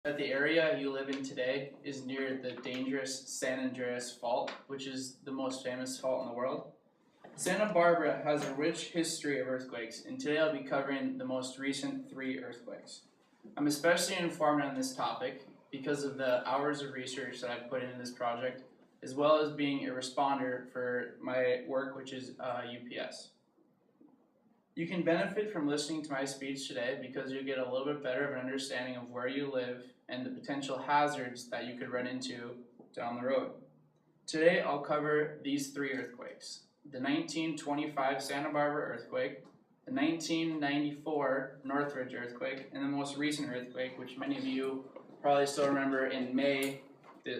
That the area you live in today is near the dangerous San Andreas Fault, which is the most famous fault in the world. Santa Barbara has a rich history of earthquakes, and today I'll be covering the most recent 3 earthquakes. I'm especially informed on this topic because of the hours of research that I've put into this project, as well as being a responder for my work, which is UPS. You can benefit from listening to my speech today because you'll get a little bit better of an understanding of where you live and the potential hazards that you could run into down the road. Today I'll cover these 3 earthquakes: the 1925 Santa Barbara earthquake, the 1994 Northridge earthquake, and the most recent earthquake, which many of you probably still remember, in May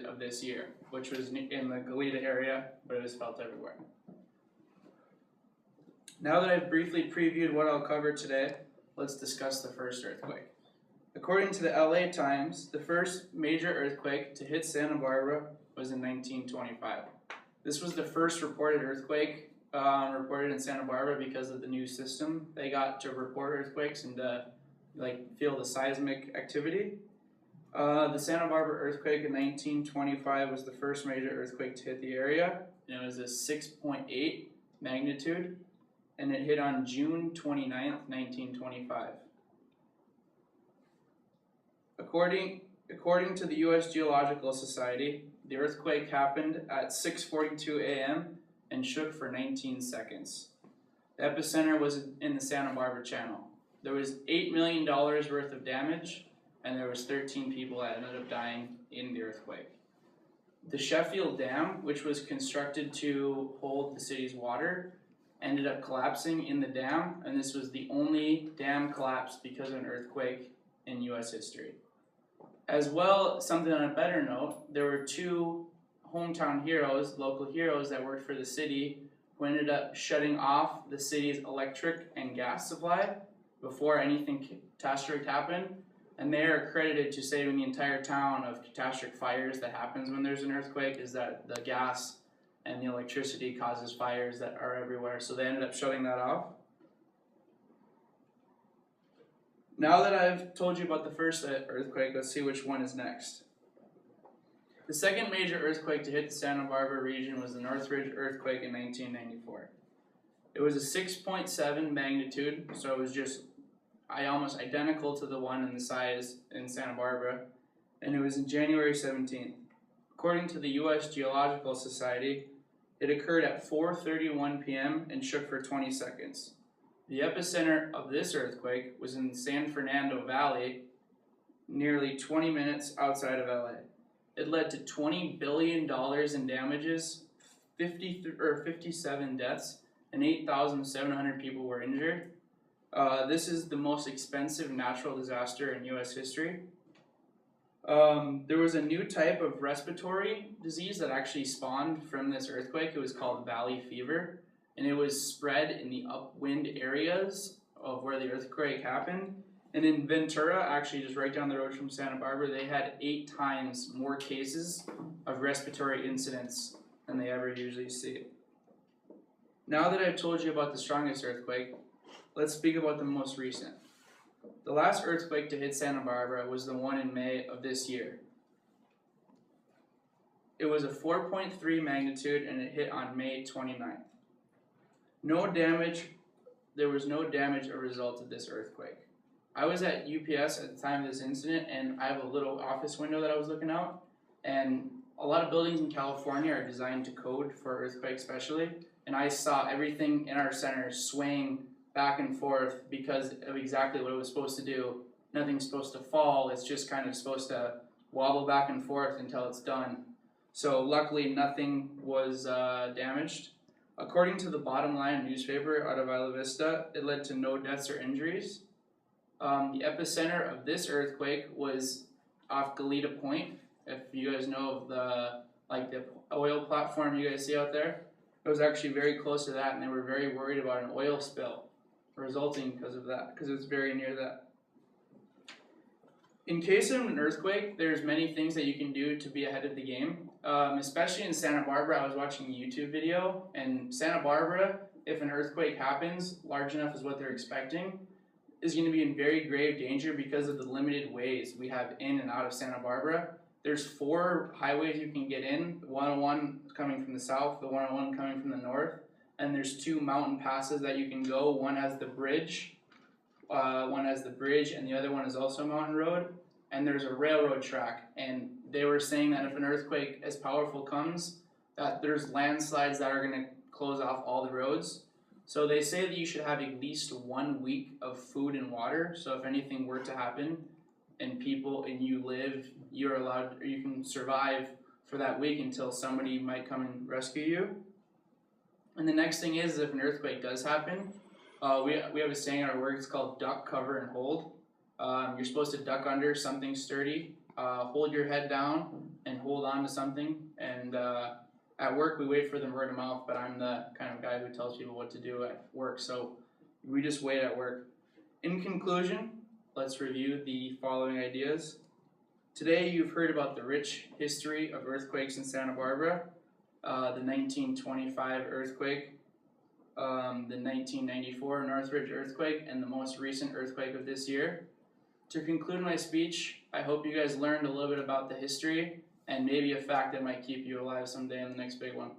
of this year, which was in the Goleta area, but it was felt everywhere. Now that I've briefly previewed what I'll cover today, let's discuss the first earthquake. According to the LA Times, the first major earthquake to hit Santa Barbara was in 1925. This was the first reported earthquake reported in Santa Barbara because of the new system. They got to report earthquakes and feel the seismic activity. The Santa Barbara earthquake in 1925 was the first major earthquake to hit the area, and it was a 6.8 magnitude, and it hit on June 29th, 1925. According to the U.S. Geological Society, the earthquake happened at 6:42 a.m. and shook for 19 seconds. The epicenter was in the Santa Barbara Channel. There was $8 million worth of damage, and there was 13 people that ended up dying in the earthquake. The Sheffield Dam, which was constructed to hold the city's water, ended up collapsing in the dam, and this was the only dam collapse because of an earthquake in U.S. history. As well, something on a better note, there were 2 hometown heroes, local heroes that worked for the city, who ended up shutting off the city's electric and gas supply before anything catastrophic happened, and they are credited to saving the entire town of catastrophic fires that happens when there's an earthquake, is that the gas and the electricity causes fires that are everywhere, so they ended up shutting that off. Now that I've told you about the first earthquake, let's see which one is next. The second major earthquake to hit the Santa Barbara region was the Northridge earthquake in 1994. It was a 6.7 magnitude, so it was just almost identical to the one in the size in Santa Barbara, and it was in January 17th. According to the U.S. Geological Society, it occurred at 4:31 p.m. and shook for 20 seconds. The epicenter of this earthquake was in the San Fernando Valley, nearly 20 minutes outside of LA. It led to $20 billion in damages, 57 deaths, and 8,700 people were injured. This is the most expensive natural disaster in U.S. history. There was a new type of respiratory disease that actually spawned from this earthquake. It was called valley fever, and it was spread in the upwind areas of where the earthquake happened. And in Ventura, actually just right down the road from Santa Barbara, they had 8 times more cases of respiratory incidents than they ever usually see. Now that I've told you about the strongest earthquake, let's speak about the most recent. The last earthquake to hit Santa Barbara was the one in May of this year. It was a 4.3 magnitude, and it hit on May 29th. There was no damage as a result of this earthquake. I was at UPS at the time of this incident, and I have a little office window that I was looking out, and a lot of buildings in California are designed to code for earthquakes especially, and I saw everything in our center swaying back and forth because of exactly what it was supposed to do. Nothing's supposed to fall, it's just kind of supposed to wobble back and forth until it's done. So luckily nothing was damaged. According to the Bottom Line newspaper out of Isla Vista, it led to no deaths or injuries. The epicenter of this earthquake was off Goleta Point. If you guys know of the oil platform you guys see out there, it was actually very close to that, and they were very worried about an oil spill resulting because of that, because it's very near that. In case of an earthquake, there's many things that you can do to be ahead of the game. Especially in Santa Barbara, I was watching a YouTube video, and Santa Barbara, if an earthquake happens large enough as what they're expecting, is going to be in very grave danger because of the limited ways we have in and out of Santa Barbara. There's 4 highways you can get in, the 101 coming from the south, the 101 coming from the north, and there's 2 mountain passes that you can go. One has the bridge, and the other one is also mountain road, and there's a railroad track. And they were saying that if an earthquake as powerful comes, that there's landslides that are going to close off all the roads. So they say that you should have at least 1 week of food and water. So if anything were to happen, and you're allowed, or you can survive for that week until somebody might come and rescue you. And the next thing is, if an earthquake does happen, we have a saying at our work. It's called duck, cover, and hold. You're supposed to duck under something sturdy, hold your head down, and hold on to something. And at work, we wait for them word of mouth, but I'm the kind of guy who tells people what to do at work, so we just wait at work. In conclusion, let's review the following ideas. Today, you've heard about the rich history of earthquakes in Santa Barbara, the 1925 earthquake, the 1994 Northridge earthquake, and the most recent earthquake of this year. To conclude my speech, I hope you guys learned a little bit about the history and maybe a fact that might keep you alive someday in the next big one.